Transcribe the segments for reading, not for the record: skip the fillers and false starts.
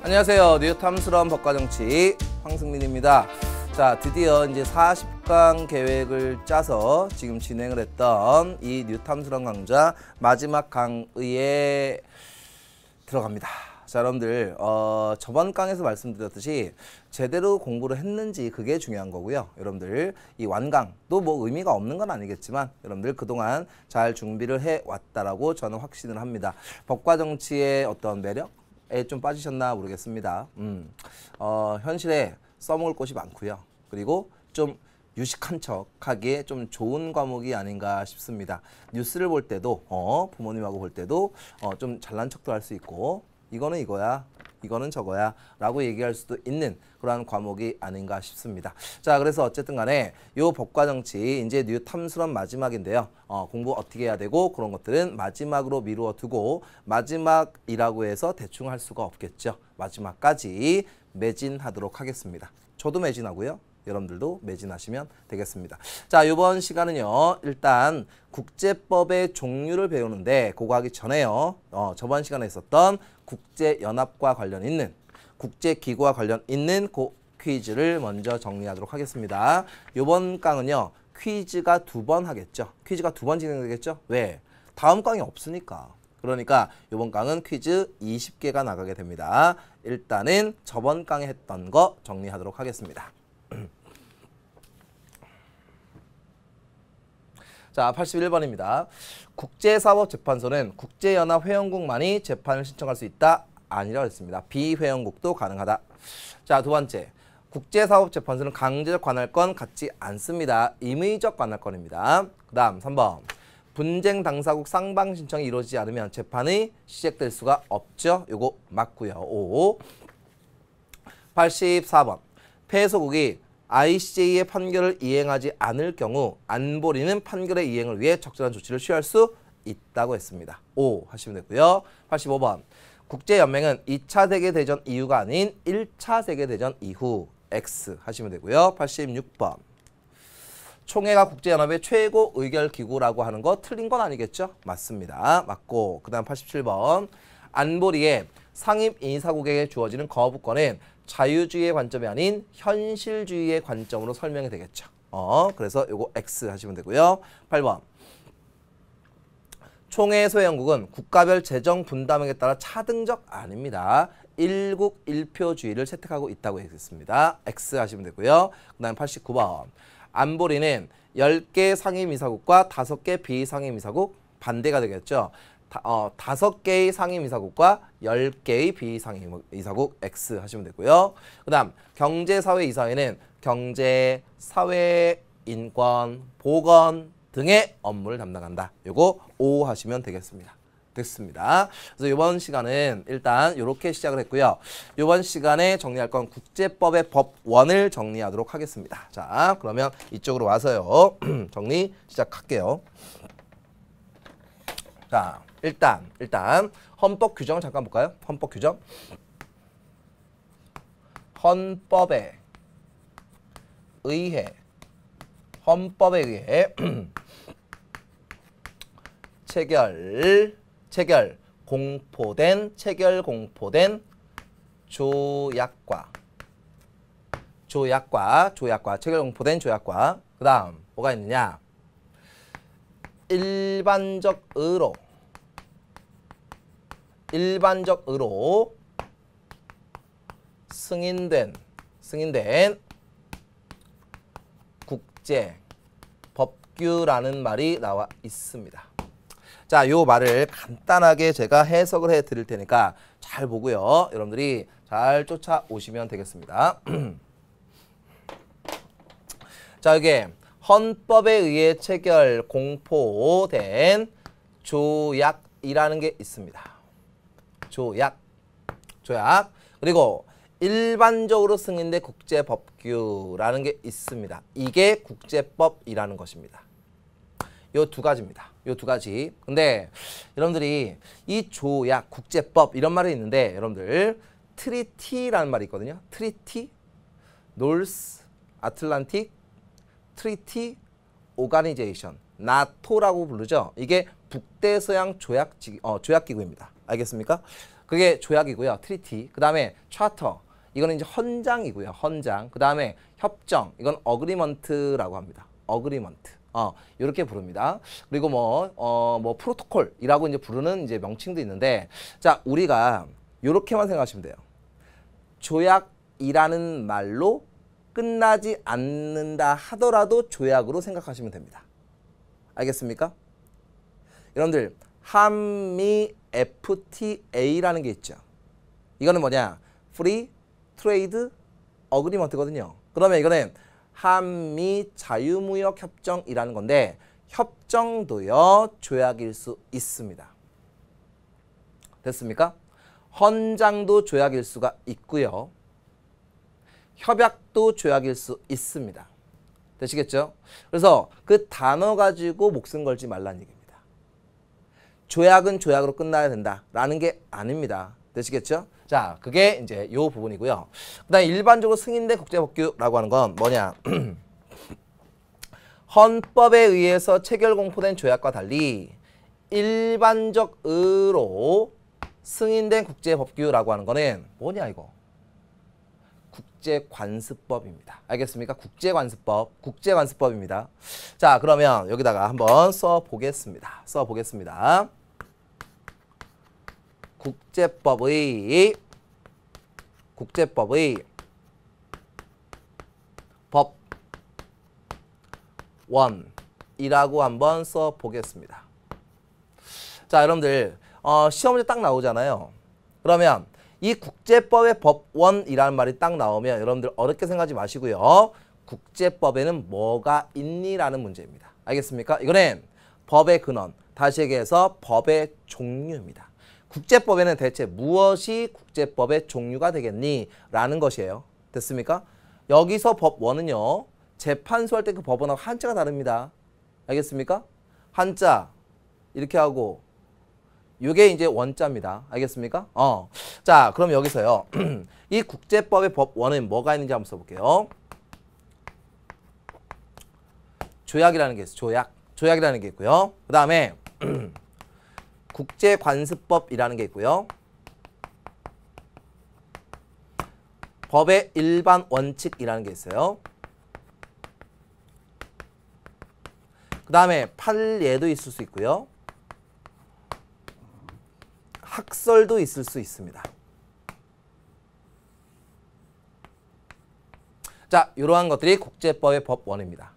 안녕하세요. 뉴탐스러운 법과정치 황승민입니다. 자, 드디어 이제 40강 계획을 짜서 지금 진행을 했던 이 뉴탐스러운 강좌 마지막 강의에 들어갑니다. 자, 여러분들 저번 강에서 말씀드렸듯이 제대로 공부를 했는지 그게 중요한 거고요. 여러분들 이 완강도 뭐 의미가 없는 건 아니겠지만 여러분들 그동안 잘 준비를 해왔다라고 저는 확신을 합니다. 법과정치의 어떤 매력에 좀 빠지셨나 모르겠습니다. 현실에 써먹을 곳이 많고요. 그리고 좀 유식한 척하기에 좀 좋은 과목이 아닌가 싶습니다. 뉴스를 볼 때도 부모님하고 볼 때도 좀 잘난 척도 할 수 있고 이거는 이거야, 이거는 저거야 라고 얘기할 수도 있는 그러한 과목이 아닌가 싶습니다. 자, 그래서 어쨌든 간에 요 법과정치 이제 뉴탐스러운 마지막인데요. 공부 어떻게 해야 되고 그런 것들은 마지막으로 미루어 두고 마지막이라고 해서 대충 할 수가 없겠죠. 마지막까지 매진하도록 하겠습니다. 저도 매진하고요. 여러분들도 매진하시면 되겠습니다. 자, 이번 시간은요. 일단 국제법의 종류를 배우는데 그거 하기 전에요. 저번 시간에 있었던 국제연합과 관련 있는 국제기구와 관련 있는 그 퀴즈를 먼저 정리하도록 하겠습니다. 이번 강은요. 퀴즈가 2번 하겠죠. 퀴즈가 2번 진행되겠죠. 왜? 다음 강이 없으니까. 그러니까 이번 강은 퀴즈 20개가 나가게 됩니다. 일단은 저번 강에 했던 거 정리하도록 하겠습니다. 자, 81번입니다. 국제사법재판소는 국제연합회원국만이 재판을 신청할 수 있다? 아니라고 했습니다. 비회원국도 가능하다. 자, 두 번째. 국제사법재판소는 강제적 관할권 갖지 않습니다. 임의적 관할권입니다. 그 다음 3번. 분쟁 당사국 상방 신청이 이루어지지 않으면 재판이 시작될 수가 없죠. 요거 맞고요. 5. 84번. 패소국이 ICJ의 판결을 이행하지 않을 경우 안보리는 판결의 이행을 위해 적절한 조치를 취할 수 있다고 했습니다. 5 하시면 되고요. 85번. 국제연맹은 2차 세계대전 이후가 아닌 1차 세계대전 이후 X 하시면 되고요. 86번. 총회가 국제연합의 최고 의결기구라고 하는 거 틀린 건 아니겠죠? 맞습니다. 맞고 그 다음 87번. 안보리의 상임이사국에게 주어지는 거부권은 자유주의의 관점이 아닌 현실주의의 관점으로 설명이 되겠죠. 그래서 요거 X 하시면 되고요. 8번. 총회 소회원국은 국가별 재정 분담액에 따라 차등적 아닙니다. 일국 일표주의를 채택하고 있다고 했습니다. X 하시면 되고요. 그 다음 89번. 안보리는 10개 상임이사국과 5개 비상임이사국 반대가 되겠죠. 5개의 상임이사국과 10개의 비상임이사국 X 하시면 되고요. 그 다음 경제사회이사회는 경제, 사회, 인권, 보건 등의 업무를 담당한다. 요거 O 하시면 되겠습니다. 됐습니다. 그래서 이번 시간은 일단 이렇게 시작을 했고요. 이번 시간에 정리할 건 국제법의 법원을 정리하도록 하겠습니다. 자, 그러면 이쪽으로 와서요. 정리 시작할게요. 자, 일단 헌법 규정을 잠깐 볼까요? 헌법 규정. 헌법에 의해 공포된 조약과 체결 공포된 조약과 그 다음 뭐가 있느냐? 일반적으로 승인된 국제 법규라는 말이 나와 있습니다. 자, 요 말을 간단하게 제가 해석을 해 드릴 테니까 잘 보고요. 여러분들이 잘 쫓아오시면 되겠습니다. 자, 이게 헌법에 의해 체결 공포된 조약이라는 게 있습니다. 조약. 그리고 일반적으로 승인된 국제법규라는 게 있습니다. 이게 국제법이라는 것입니다. 요 두 가지입니다. 요 두 가지. 근데 여러분들이 이 조약, 국제법 이런 말이 있는데 여러분들 트리티라는 말이 있거든요. 트리티, 노스 아틀란틱 트리티 오가니제이션, 나토라고 부르죠. 이게 북대서양 조약기구입니다. 알겠습니까? 그게 조약이고요. 트리티. 그 다음에 차터. 이거는 이제 헌장이고요. 헌장. 그 다음에 협정. 이건 어그리먼트라고 합니다. 어그리먼트. 이렇게 부릅니다. 그리고 뭐 프로토콜이라고 이제 부르는 이제 명칭도 있는데, 자, 우리가 이렇게만 생각하시면 돼요. 조약이라는 말로 끝나지 않는다 하더라도 조약으로 생각하시면 됩니다. 알겠습니까? 여러분들, 한미 FTA라는 게 있죠. 이거는 뭐냐? Free Trade Agreement거든요. 그러면 이거는 한미 자유무역 협정이라는 건데, 협정도요 조약일 수 있습니다. 됐습니까? 헌장도 조약일 수가 있고요. 협약도 조약일 수 있습니다. 되시겠죠? 그래서 그 단어 가지고 목숨 걸지 말라는 얘기입니다. 조약은 조약으로 끝나야 된다라는 게 아닙니다. 되시겠죠? 자, 그게 이제 요 부분이고요. 그다음에 일반적으로 승인된 국제법규라고 하는 건 뭐냐? 헌법에 의해서 체결 공포된 조약과 달리 일반적으로 승인된 국제법규라고 하는 거는 뭐냐 이거? 국제관습법입니다. 알겠습니까? 국제관습법입니다. 자, 그러면 여기다가 한번 써보겠습니다. 국제법의 법원이라고 한번 써보겠습니다. 자, 여러분들 시험 문제 딱 나오잖아요. 그러면 이 국제법의 법원이라는 말이 딱 나오면 여러분들 어렵게 생각하지 마시고요. 국제법에는 뭐가 있니라는 문제입니다. 알겠습니까? 이거는 법의 근원, 다시 얘기해서 법의 종류입니다. 국제법에는 대체 무엇이 국제법의 종류가 되겠니? 라는 것이에요. 됐습니까? 여기서 법원은요. 재판소 할 때 그 법원하고 한자가 다릅니다. 알겠습니까? 한자 이렇게 하고 이게 이제 원자입니다. 알겠습니까? 자, 그럼 여기서요. 이 국제법의 법원은 뭐가 있는지 한번 써볼게요. 조약이라는 게 있어요. 조약이라는 게 있고요. 그 다음에 국제관습법이라는 게 있고요. 법의 일반 원칙이라는 게 있어요. 그 다음에 판례도 있을 수 있고요. 학설도 있을 수 있습니다. 자, 이러한 것들이 국제법의 법원입니다.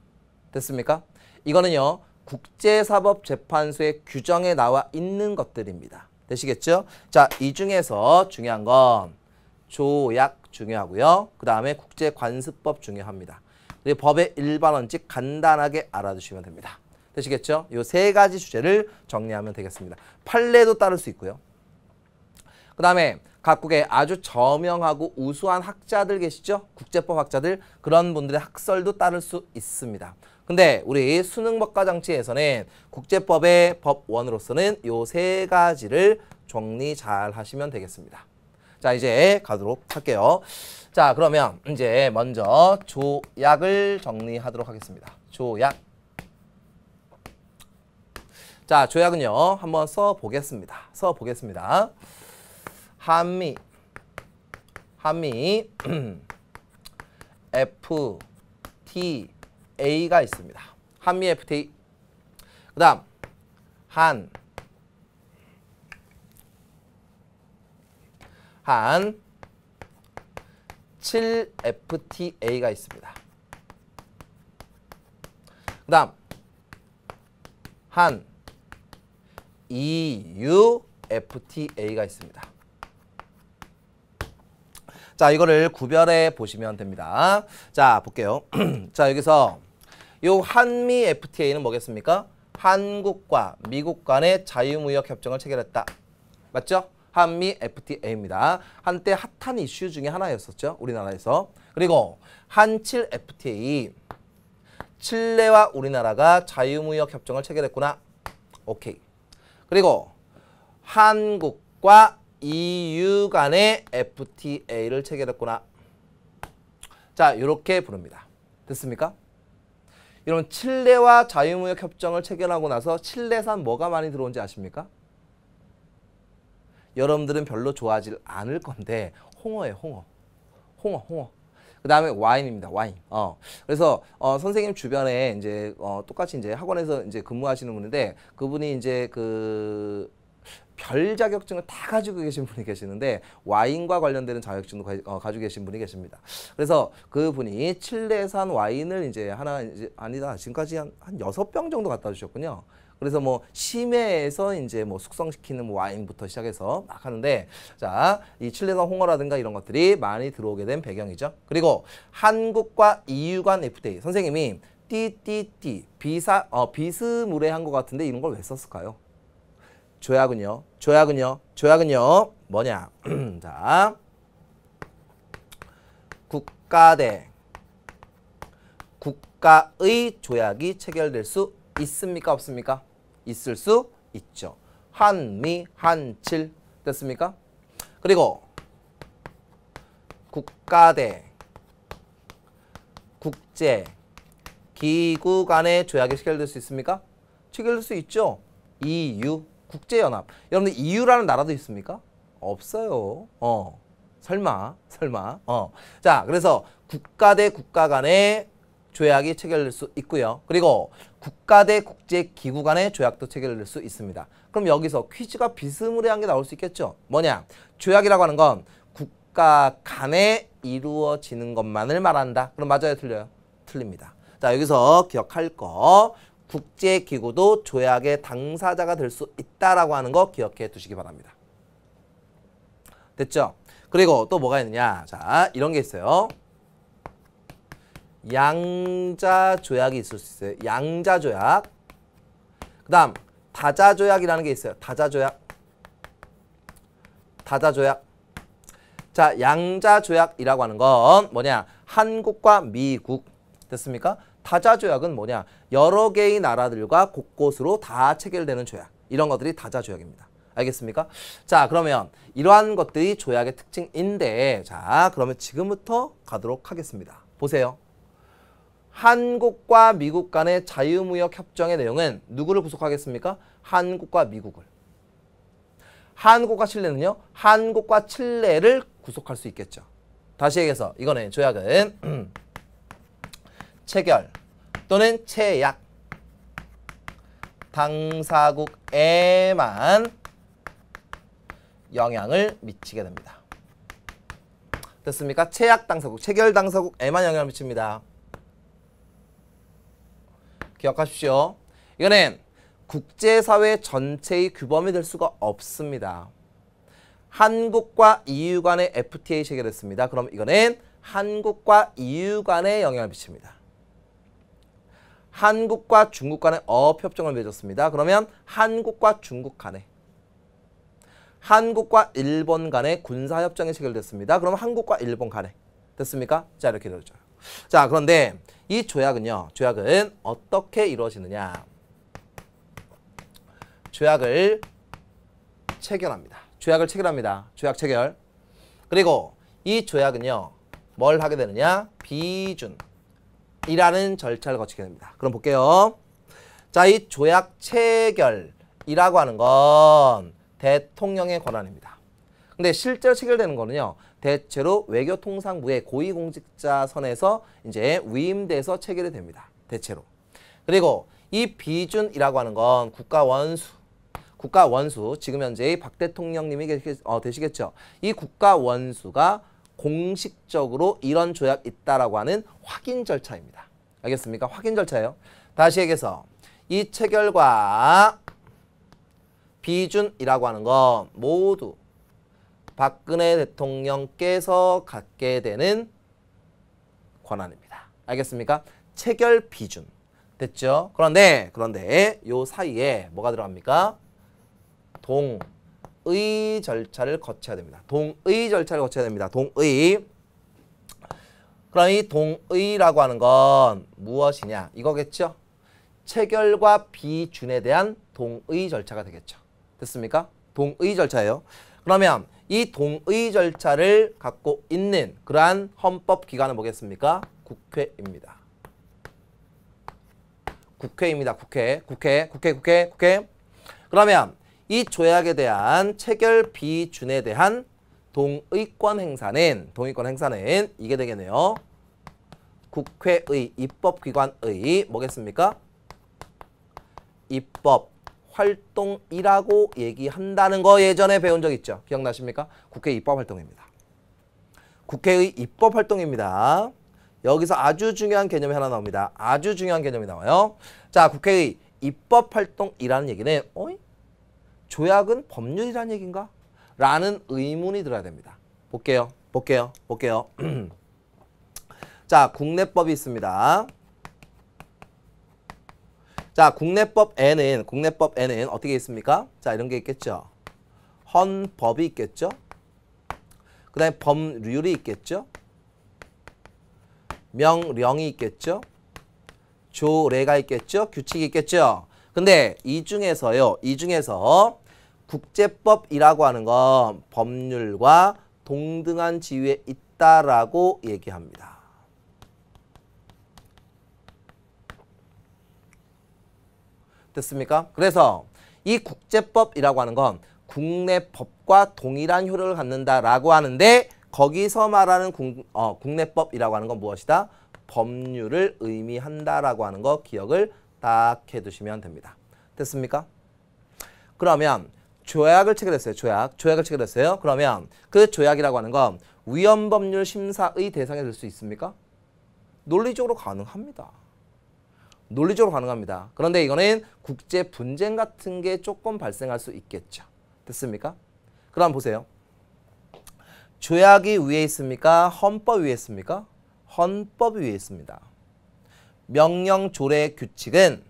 됐습니까? 이거는요. 국제사법재판소의 규정에 나와 있는 것들입니다. 되시겠죠? 자, 이 중에서 중요한 건 조약 중요하고요. 그 다음에 국제관습법 중요합니다. 그리고 법의 일반 원칙 간단하게 알아두시면 됩니다. 되시겠죠? 이 세 가지 주제를 정리하면 되겠습니다. 판례도 따를 수 있고요. 그 다음에 각국의 아주 저명하고 우수한 학자들 계시죠? 국제법 학자들, 그런 분들의 학설도 따를 수 있습니다. 근데 우리 수능법과장치에서는 국제법의 법원으로서는 요 세 가지를 정리 잘 하시면 되겠습니다. 자, 이제 가도록 할게요. 자, 그러면 이제 먼저 조약을 정리하도록 하겠습니다. 조약. 자, 조약은요. 한번 써보겠습니다. 한미 FTA가 있습니다. 한미 FTA. 그 다음 한 7FTA가 있습니다. 그 다음 한 EUFTA가 있습니다. 자, 이거를 구별해 보시면 됩니다. 자, 볼게요. 자, 여기서 요 한미 FTA는 뭐겠습니까? 한국과 미국 간의 자유무역 협정을 체결했다. 맞죠? 한미 FTA입니다. 한때 핫한 이슈 중에 하나였었죠. 우리나라에서. 그리고 한칠 FTA. 칠레와 우리나라가 자유무역 협정을 체결했구나. 오케이. 그리고 한국과 EU 간의 FTA를 체결했구나. 자, 이렇게 부릅니다. 됐습니까? 여러분, 칠레와 자유무역 협정을 체결하고 나서 칠레산 뭐가 많이 들어온지 아십니까? 여러분들은 별로 좋아하지 않을 건데 홍어예요. 홍어. 그 다음에 와인입니다. 와인. 그래서 선생님 주변에 이제 똑같이 이제 학원에서 이제 근무하시는 분인데 그분이 이제 그 별 자격증을 다 가지고 계신 분이 계시는데 와인과 관련되는 자격증도 가지고 계신 분이 계십니다. 그래서 그분이 칠레산 와인을 이제 하나 이제 아니다 지금까지 한 6병 정도 갖다 주셨군요. 그래서 뭐 심해에서 이제 뭐 숙성시키는 뭐 와인부터 시작해서 막 하는데 자, 이 칠레산 홍어라든가 이런 것들이 많이 들어오게 된 배경이죠. 그리고 한국과 EU 간 FTA 선생님이 띠띠띠 비스무리한 것 같은데 이런 걸 왜 썼을까요? 조약은요 뭐냐? 자, 국가 대 국가의 조약이 체결될 수 있습니까? 없습니까? 있을 수 있죠. 한미, 한칠 됐습니까? 그리고 국가 대 국제 기구 간의 조약이 체결될 수 있습니까? 체결될 수 있죠. EU, 국제연합. 여러분들 EU라는 나라도 있습니까? 없어요. 설마. 자, 그래서 국가 대 국가 간의 조약이 체결될 수 있고요. 그리고 국가 대 국제기구 간의 조약도 체결될 수 있습니다. 그럼 여기서 퀴즈가 비스무리한 게 나올 수 있겠죠. 뭐냐? 조약이라고 하는 건 국가 간에 이루어지는 것만을 말한다. 그럼 맞아요? 틀려요? 틀립니다. 자, 여기서 기억할 거 국제기구도 조약의 당사자가 될 수 있다라고 하는 거 기억해 두시기 바랍니다. 됐죠? 그리고 또 뭐가 있느냐? 자, 이런 게 있어요. 양자 조약이 있을 수 있어요. 양자 조약. 그 다음 다자 조약이라는 게 있어요. 다자 조약. 자, 양자 조약이라고 하는 건 뭐냐? 한국과 미국. 됐습니까? 다자 조약은 뭐냐? 여러 개의 나라들과 곳곳으로 다 체결되는 조약. 이런 것들이 다자 조약입니다. 알겠습니까? 자, 그러면 이러한 것들이 조약의 특징인데 자, 그러면 지금부터 가도록 하겠습니다. 보세요. 한국과 미국 간의 자유무역 협정의 내용은 누구를 구속하겠습니까? 한국과 미국을. 한국과 칠레는요? 한국과 칠레를 구속할 수 있겠죠. 다시 얘기해서 이거는 조약은 체결 또는 체약 당사국에만 영향을 미치게 됩니다. 됐습니까? 체약 당사국, 체결 당사국에만 영향을 미칩니다. 기억하십시오. 이거는 국제사회 전체의 규범이 될 수가 없습니다. 한국과 EU 간의 FTA 체결했습니다. 그럼 이거는 한국과 EU 간에 영향을 미칩니다. 한국과 중국 간의 어업협정을 맺었습니다. 그러면 한국과 중국 간에 한국과 일본 간의 군사협정이 체결됐습니다. 그럼 한국과 일본 간에 됐습니까? 자, 이렇게 되어져요. 자, 그런데 이 조약은요. 조약은 어떻게 이루어지느냐. 조약을 체결합니다. 조약 체결. 그리고 이 조약은요. 뭘 하게 되느냐. 비준이라는 절차를 거치게 됩니다. 그럼 볼게요. 자, 이 조약 체결이라고 하는 건 대통령의 권한입니다. 근데 실제로 체결되는 거는요. 대체로 외교통상부의 고위공직자 선에서 이제 위임돼서 체결이 됩니다. 대체로. 그리고 이 비준이라고 하는 건 국가 원수 지금 현재 박 대통령님이 되시겠죠. 이 국가 원수가 공식적으로 이런 조약 있다라고 하는 확인 절차입니다. 알겠습니까? 확인 절차예요. 다시 얘기해서 이 체결과 비준이라고 하는 건 모두 박근혜 대통령께서 갖게 되는 권한입니다. 알겠습니까? 체결 비준. 됐죠? 그런데 요 사이에 뭐가 들어갑니까? 동의 절차를 거쳐야 됩니다. 동의. 그럼 이 동의라고 하는 건 무엇이냐? 이거겠죠? 체결과 비준에 대한 동의 절차가 되겠죠. 됐습니까? 동의 절차예요. 그러면 이 동의 절차를 갖고 있는 그러한 헌법기관은 뭐겠습니까? 국회입니다. 국회. 그러면 이 조약에 대한 체결 비준에 대한 동의권 행사는 이게 되겠네요. 국회의 입법기관의 뭐겠습니까? 입법 활동이라고 얘기한다는 거 예전에 배운 적 있죠? 기억나십니까? 국회 입법 활동입니다. 국회의 입법 활동입니다. 여기서 아주 중요한 개념이 하나 나옵니다. 아주 중요한 개념이 나와요. 자, 국회의 입법 활동이라는 얘기는 조약은 법률이라는 얘기인가? 라는 의문이 들어야 됩니다. 볼게요. 자, 국내법이 있습니다. 자, 국내법에는 어떻게 있습니까? 자, 이런 게 있겠죠. 헌법이 있겠죠. 그 다음에 법률이 있겠죠. 명령이 있겠죠. 조례가 있겠죠. 규칙이 있겠죠. 근데 이 중에서 국제법이라고 하는 건 법률과 동등한 지위에 있다라고 얘기합니다. 됐습니까? 그래서 이 국제법이라고 하는 건 국내 법과 동일한 효력을 갖는다라고 하는데 거기서 말하는 국내법이라고 하는 건 무엇이다? 법률을 의미한다라고 하는 거 기억을 딱 해두시면 됩니다. 됐습니까? 그러면 조약을 체결했어요. 조약을 체결했어요. 그러면 그 조약이라고 하는 건 위헌법률 심사의 대상이 될 수 있습니까? 논리적으로 가능합니다. 그런데 이거는 국제 분쟁 같은 게 조금 발생할 수 있겠죠. 됐습니까? 그럼 보세요. 조약이 위에 있습니까? 헌법 위에 있습니까? 헌법 위에 있습니다. 명령, 조례, 규칙은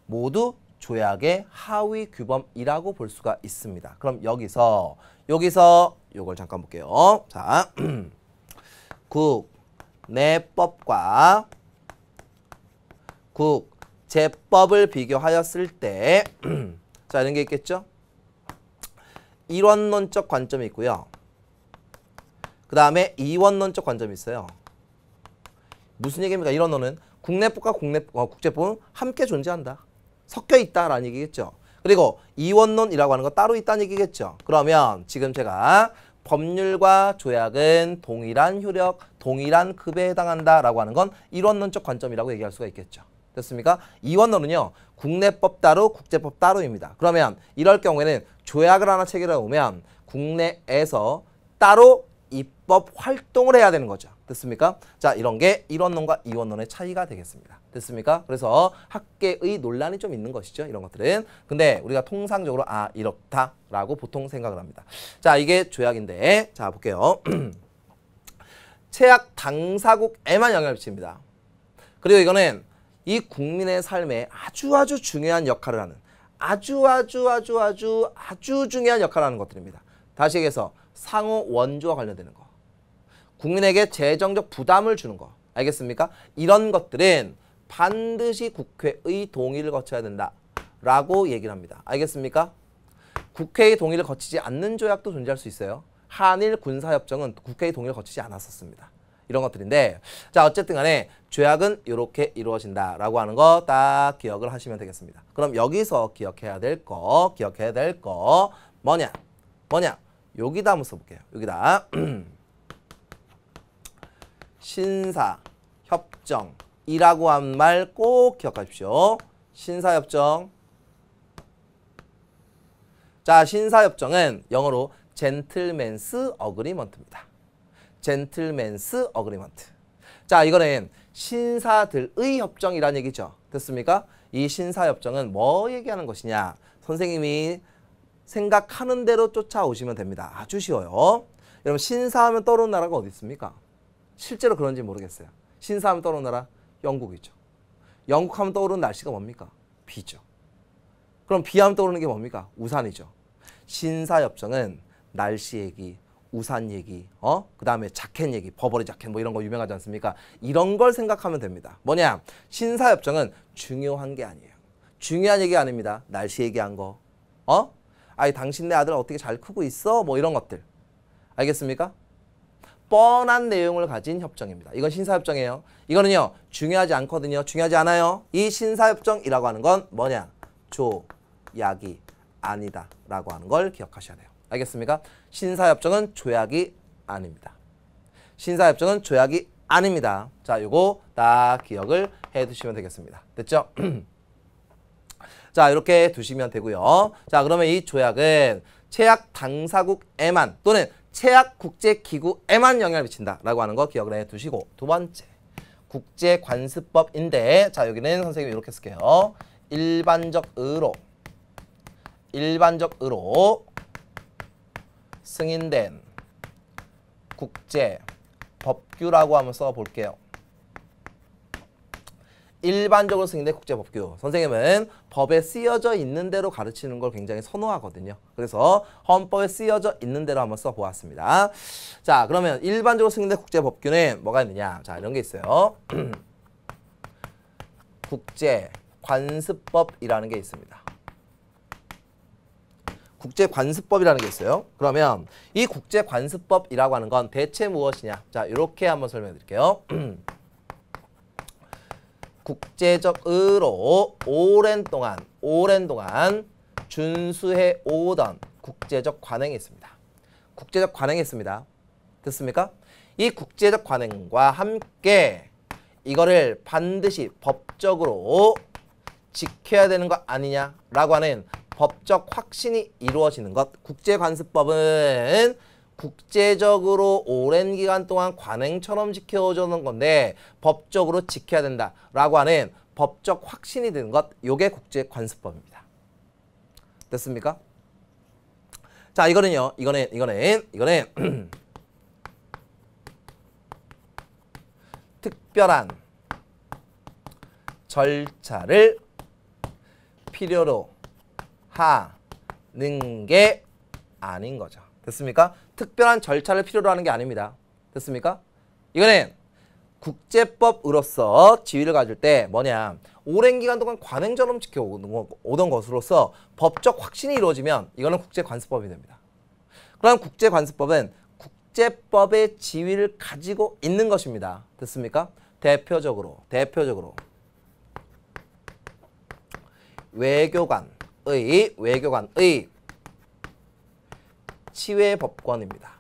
모두 조약의 하위 규범이라고 볼 수가 있습니다. 그럼 여기서 요걸 잠깐 볼게요. 자, 국내법과 국제법을 비교하였을 때 자, 이런 게 있겠죠? 일원론적 관점이 있고요. 그 다음에 이원론적 관점이 있어요. 무슨 얘기입니까? 일원론은 국내법과 국제법은 함께 존재한다. 섞여 있다라는 얘기겠죠. 그리고 이원론이라고 하는 거 따로 있다는 얘기겠죠. 그러면 지금 제가 법률과 조약은 동일한 효력, 동일한 급에 해당한다라고 하는 건 일원론적 관점이라고 얘기할 수가 있겠죠. 됐습니까? 이원론은요. 국내법 따로, 국제법 따로입니다. 그러면 이럴 경우에는 조약을 하나 체결해 오면 국내에서 따로 입법 활동을 해야 되는 거죠. 됐습니까? 자, 이런 게 일원론과 이원론의 차이가 되겠습니다. 됐습니까? 그래서 학계의 논란이 좀 있는 것이죠. 이런 것들은. 근데 우리가 통상적으로 이렇다라고 보통 생각을 합니다. 자, 이게 조약인데 자, 볼게요. 체약 당사국에만 영향을 미칩니다. 그리고 이거는 이 국민의 삶에 아주 중요한 역할을 하는 아주 중요한 역할을 하는 것들입니다. 다시 얘기해서 상호 원조와 관련되는 거. 국민에게 재정적 부담을 주는 거. 알겠습니까? 이런 것들은 반드시 국회의 동의를 거쳐야 된다라고 얘기를 합니다. 알겠습니까? 국회의 동의를 거치지 않는 조약도 존재할 수 있어요. 한일 군사협정은 국회의 동의를 거치지 않았었습니다. 이런 것들인데 자, 어쨌든 간에 조약은 이렇게 이루어진다라고 하는 거 딱 기억을 하시면 되겠습니다. 그럼 여기서 기억해야 될 거 뭐냐? 여기다 한번 써볼게요. 여기다 신사협정이라고 한 말 꼭 기억하십시오. 신사협정. 자, 신사협정은 영어로 젠틀맨스 어그리먼트입니다. 젠틀맨스 어그리먼트. 자, 이거는 신사들의 협정이라는 얘기죠. 됐습니까? 이 신사협정은 뭐 얘기하는 것이냐? 선생님이 생각하는 대로 쫓아오시면 됩니다. 아주 쉬워요. 여러분, 신사하면 떠오르는 나라가 어디 있습니까? 실제로 그런지 모르겠어요. 신사하면 떠오르는 나라? 영국이죠. 영국하면 떠오르는 날씨가 뭡니까? 비죠. 그럼 비하면 떠오르는 게 뭡니까? 우산이죠. 신사협정은 날씨 얘기, 우산 얘기, 그 다음에 자켓 얘기, 버버리 자켓 뭐 이런 거 유명하지 않습니까? 이런 걸 생각하면 됩니다. 뭐냐? 신사협정은 중요한 게 아니에요. 중요한 얘기 아닙니다. 날씨 얘기한 거. 아니 당신네 아들 어떻게 잘 크고 있어? 뭐 이런 것들. 알겠습니까? 뻔한 내용을 가진 협정입니다. 이건 신사협정이에요. 이거는요. 중요하지 않거든요. 중요하지 않아요. 이 신사협정이라고 하는 건 뭐냐? 조약이 아니다 라고 하는 걸 기억하셔야 돼요. 알겠습니까? 신사협정은 조약이 아닙니다. 신사협정은 조약이 아닙니다. 자, 요거 다 기억을 해 두시면 되겠습니다. 됐죠? 자, 이렇게 두시면 되고요. 자, 그러면 이 조약은 체약 당사국에만 또는 체약 국제기구에만 영향을 미친다라고 하는 거 기억을 해 두시고, 두 번째 국제관습법인데, 자, 여기는 선생님이 이렇게 쓸게요. 일반적으로 승인된 국제 법규라고 한번 써볼게요. 일반적으로 승인된 국제법규. 선생님은 법에 쓰여져 있는 대로 가르치는 걸 굉장히 선호하거든요. 그래서 헌법에 쓰여져 있는 대로 한번 써보았습니다. 자, 그러면 일반적으로 승인된 국제법규는 뭐가 있느냐. 자, 이런 게 있어요. 국제관습법이라는 게 있습니다. 국제관습법이라는 게 있어요. 그러면 이 국제관습법이라고 하는 건 대체 무엇이냐. 자, 이렇게 한번 설명해 드릴게요. 국제적으로 오랜 동안 준수해 오던 국제적 관행이 있습니다. 국제적 관행이 있습니다. 됐습니까? 이 국제적 관행과 함께 이거를 반드시 법적으로 지켜야 되는 것 아니냐라고 하는 법적 확신이 이루어지는 것. 국제관습법은 국제적으로 오랜 기간 동안 관행처럼 지켜오는 건데 법적으로 지켜야 된다라고 하는 법적 확신이 드는 것. 요게 국제관습법입니다. 됐습니까? 자, 이거는요. 이거는 특별한 절차를 필요로 하는 게 아닌 거죠. 됐습니까? 특별한 절차를 필요로 하는 게 아닙니다. 됐습니까? 이거는 국제법으로서 지위를 가질 때 뭐냐, 오랜 기간 동안 관행처럼 지켜오던 것으로서 법적 확신이 이루어지면 이거는 국제관습법이 됩니다. 그럼 국제관습법은 국제법의 지위를 가지고 있는 것입니다. 됐습니까? 대표적으로 외교관의 치외법권입니다.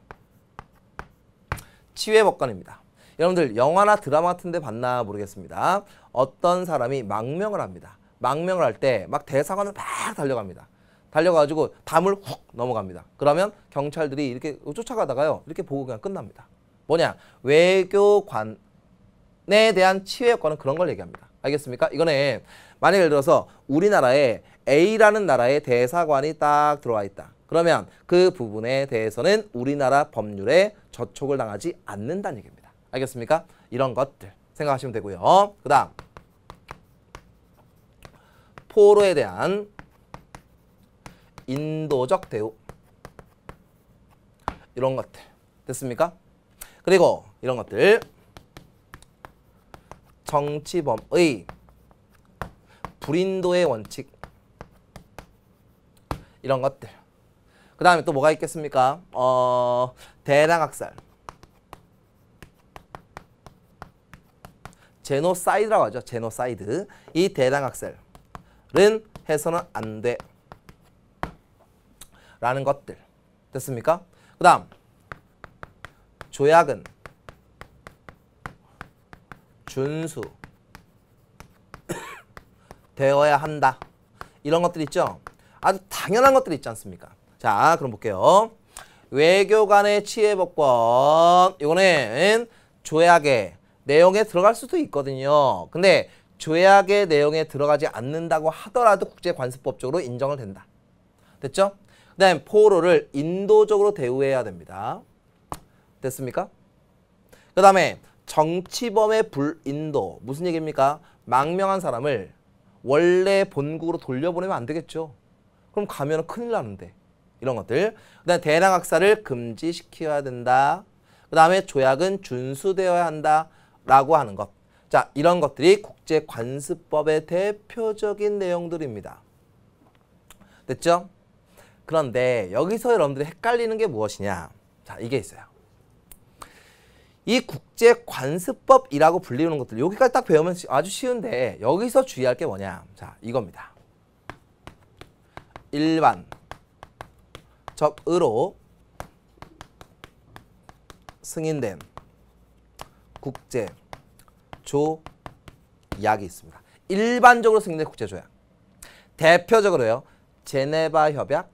치외법권입니다. 여러분들 영화나 드라마 같은 데 봤나 모르겠습니다. 어떤 사람이 망명을 합니다. 망명을 할 때 막 대사관을 막 달려갑니다. 달려가지고 담을 훅 넘어갑니다. 그러면 경찰들이 이렇게 쫓아가다가요, 이렇게 보고 그냥 끝납니다. 뭐냐? 외교관에 대한 치외권은 그런 걸 얘기합니다. 알겠습니까? 이거는 만약 예를 들어서 우리나라에 A라는 나라의 대사관이 딱 들어와 있다. 그러면 그 부분에 대해서는 우리나라 법률에 저촉을 당하지 않는다는 얘기입니다. 알겠습니까? 이런 것들 생각하시면 되고요. 그 다음 포로에 대한 인도적 대우, 이런 것들 됐습니까? 그리고 이런 것들 정치범의 불인도의 원칙, 이런 것들. 그 다음에 또 뭐가 있겠습니까? 대량학살, 제노사이드라고 하죠. 제노사이드. 이 대량학살은 해서는 안 돼 라는 것들. 됐습니까? 그 다음 조약은 준수 되어야 한다. 이런 것들 있죠. 아주 당연한 것들이 있지 않습니까? 자, 그럼 볼게요. 외교관의 치외법권, 이거는 조약의 내용에 들어갈 수도 있거든요. 근데 조약의 내용에 들어가지 않는다고 하더라도 국제관습법적으로 인정을 된다. 됐죠? 그 다음에 포로를 인도적으로 대우해야 됩니다. 됐습니까? 그 다음에 정치범의 불인도, 무슨 얘기입니까? 망명한 사람을 원래 본국으로 돌려보내면 안 되겠죠. 그럼 가면 큰일 나는데. 이런 것들. 그 다음에 대량학살을 금지시켜야 된다. 그 다음에 조약은 준수되어야 한다 라고 하는 것. 자, 이런 것들이 국제관습법의 대표적인 내용들입니다. 됐죠? 그런데 여기서 여러분들이 헷갈리는 게 무엇이냐. 자, 이게 있어요. 이 국제관습법이라고 불리는 것들, 여기까지 딱 배우면 아주 쉬운데 여기서 주의할 게 뭐냐. 자, 이겁니다. 일반 적으로 승인된 국제 조약이 있습니다. 일반적으로 승인된 국제 조약. 대표적으로요. 제네바 협약,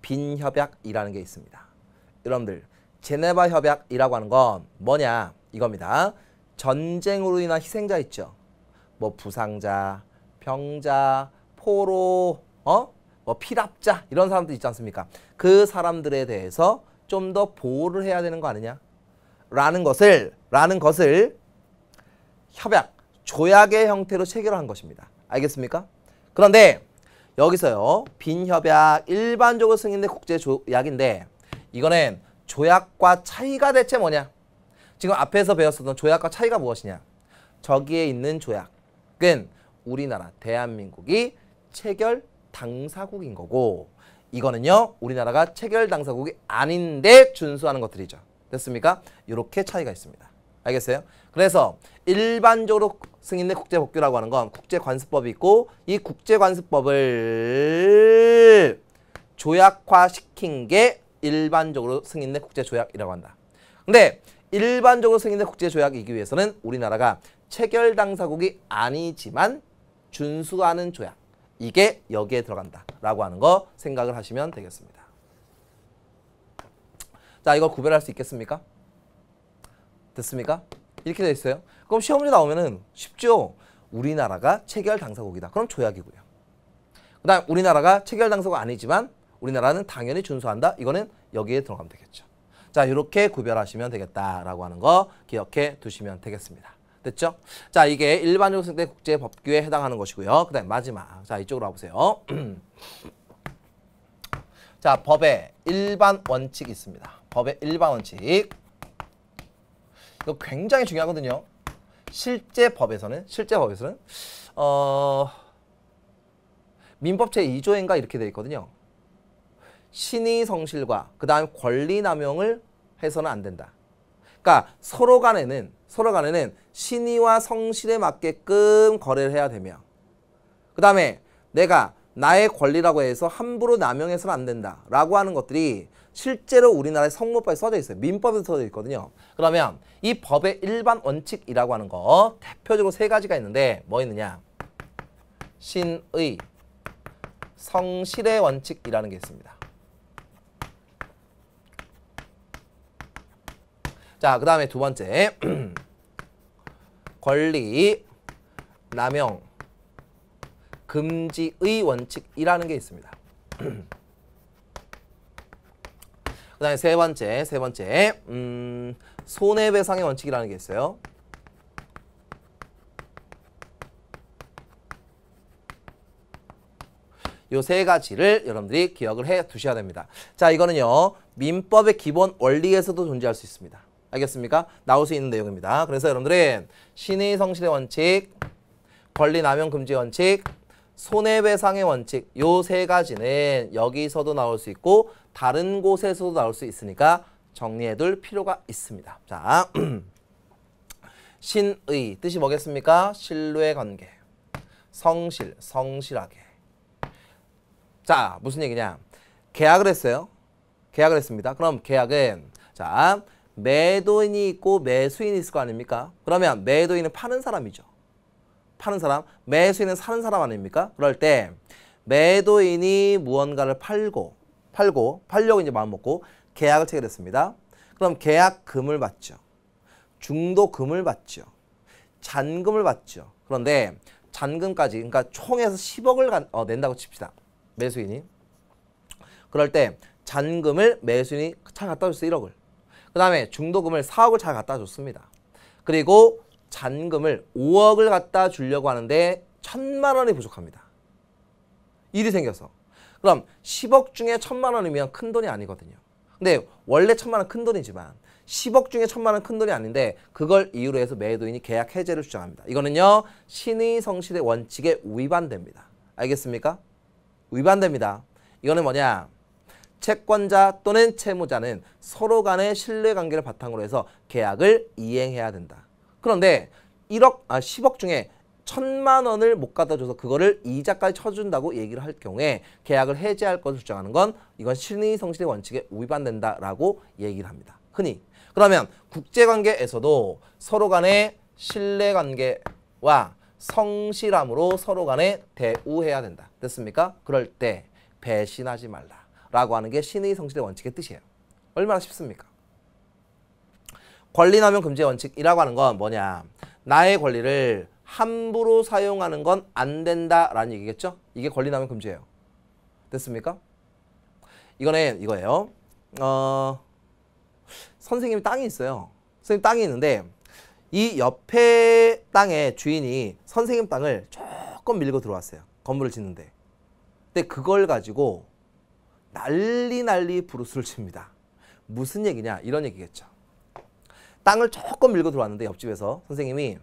빈 협약이라는 게 있습니다. 여러분들 제네바 협약이라고 하는 건 뭐냐 이겁니다. 전쟁으로 인한 희생자 있죠. 뭐 부상자, 병자, 포로, 뭐 피랍자 이런 사람들 있지 않습니까? 그 사람들에 대해서 좀 더 보호를 해야 되는 거 아니냐? 라는 것을 협약, 조약의 형태로 체결한 것입니다. 알겠습니까? 그런데 여기서요. 빈 협약, 일반적으로 승인된 국제 조약인데 이거는 조약과 차이가 대체 뭐냐? 지금 앞에서 배웠었던 조약과 차이가 무엇이냐? 저기에 있는 조약은 우리나라 대한민국이 체결 당사국인 거고 이거는요. 우리나라가 체결 당사국이 아닌데 준수하는 것들이죠. 됐습니까? 이렇게 차이가 있습니다. 알겠어요? 그래서 일반적으로 승인된 국제법규라고 하는 건 국제관습법이 있고 이 국제관습법을 조약화시킨 게 일반적으로 승인된 국제조약이라고 한다. 근데 일반적으로 승인된 국제조약이기 위해서는 우리나라가 체결 당사국이 아니지만 준수하는 조약. 이게 여기에 들어간다라고 하는 거 생각을 하시면 되겠습니다. 자, 이걸 구별할 수 있겠습니까? 됐습니까? 이렇게 돼 있어요. 그럼 시험 문제 나오면은 쉽죠? 우리나라가 체결 당사국이다. 그럼 조약이고요. 그 다음 우리나라가 체결 당사국 아니지만 우리나라는 당연히 준수한다. 이거는 여기에 들어가면 되겠죠. 자, 이렇게 구별하시면 되겠다라고 하는 거 기억해 두시면 되겠습니다. 됐죠? 자, 이게 일반적으로 승인된 국제법규에 해당하는 것이고요. 그 다음 마지막. 자, 이쪽으로 와보세요. 자, 법의 일반 원칙이 있습니다. 법의 일반 원칙. 이거 굉장히 중요하거든요. 실제 법에서는 민법 제2조인가 이렇게 되어 있거든요. 신의 성실과 그 다음 권리 남용을 해서는 안 된다. 그러니까 서로 간에는 신의와 성실에 맞게끔 거래를 해야 되며 그 다음에 내가 나의 권리라고 해서 함부로 남용해서는 안 된다 라고 하는 것들이 실제로 우리나라의 성모법에 써져 있어요. 민법에 써져 있거든요. 그러면 이 법의 일반 원칙이라고 하는 거 대표적으로 세 가지가 있는데 뭐 있느냐? 신의, 성실의 원칙이라는 게 있습니다. 자, 그 다음에 두 번째 권리, 남용, 금지의 원칙이라는 게 있습니다. 그 다음에 세 번째 손해배상의 원칙이라는 게 있어요. 요 세 가지를 여러분들이 기억을 해 두셔야 됩니다. 자, 이거는요 민법의 기본 원리에서도 존재할 수 있습니다. 알겠습니까? 나올 수 있는 내용입니다. 그래서 여러분들은 신의 성실의 원칙, 권리 남용 금지 원칙, 손해배상의 원칙 요 세 가지는 여기서도 나올 수 있고 다른 곳에서도 나올 수 있으니까 정리해둘 필요가 있습니다. 자, 신의 뜻이 뭐겠습니까? 신뢰 관계, 성실, 성실하게. 자, 무슨 얘기냐? 계약을 했어요. 계약을 했습니다. 그럼 계약은 자 매도인이 있고 매수인이 있을 거 아닙니까? 그러면 매도인은 파는 사람이죠. 파는 사람, 매수인은 사는 사람 아닙니까? 그럴 때 매도인이 무언가를 팔려고 이제 마음 먹고 계약을 체결했습니다. 그럼 계약금을 받죠. 중도금을 받죠. 잔금을 받죠. 그런데 잔금까지 그러니까 총에서 10억을 낸다고 칩시다. 매수인이. 그럴 때 잔금을 매수인이 잘 갖다 줬어요. 1억을. 그 다음에 중도금을 4억을 잘 갖다 줬습니다. 그리고 잔금을 5억을 갖다 주려고 하는데 1,000만 원이 부족합니다. 일이 생겨서. 그럼 10억 중에 1,000만 원이면 큰 돈이 아니거든요. 근데 원래 1,000만 원 큰 돈이지만 10억 중에 1,000만 원 큰 돈이 아닌데 그걸 이유로 해서 매도인이 계약 해제를 주장합니다. 이거는요 신의 성실의 원칙에 위반됩니다. 알겠습니까? 위반됩니다. 이거는 뭐냐? 채권자 또는 채무자는 서로 간의 신뢰관계를 바탕으로 해서 계약을 이행해야 된다. 그런데 10억 중에 1,000만 원을 못 갖다 줘서 그거를 이자까지 쳐준다고 얘기를 할 경우에 계약을 해지할 것을 주장하는 건 이건 신의성실의 원칙에 위반된다라고 얘기를 합니다. 흔히. 그러면 국제관계에서도 서로 간의 신뢰관계와 성실함으로 서로 간에 대우해야 된다. 됐습니까? 그럴 때 배신하지 말라라고 하는 게 신의성실의 원칙의 뜻이에요. 얼마나 쉽습니까? 권리남용 금지의 원칙이라고 하는 건 뭐냐? 나의 권리를 함부로 사용하는 건 안 된다라는 얘기겠죠? 이게 권리남용 금지예요. 됐습니까? 이거는 이거예요. 선생님 땅이 있어요. 선생님 땅이 있는데 이 옆에 땅의 주인이 선생님 땅을 조금 밀고 들어왔어요. 건물을 짓는데. 근데 그걸 가지고 난리 부르스를 칩니다. 무슨 얘기냐? 이런 얘기겠죠. 땅을 조금 밀고 들어왔는데 옆집에서 선생님이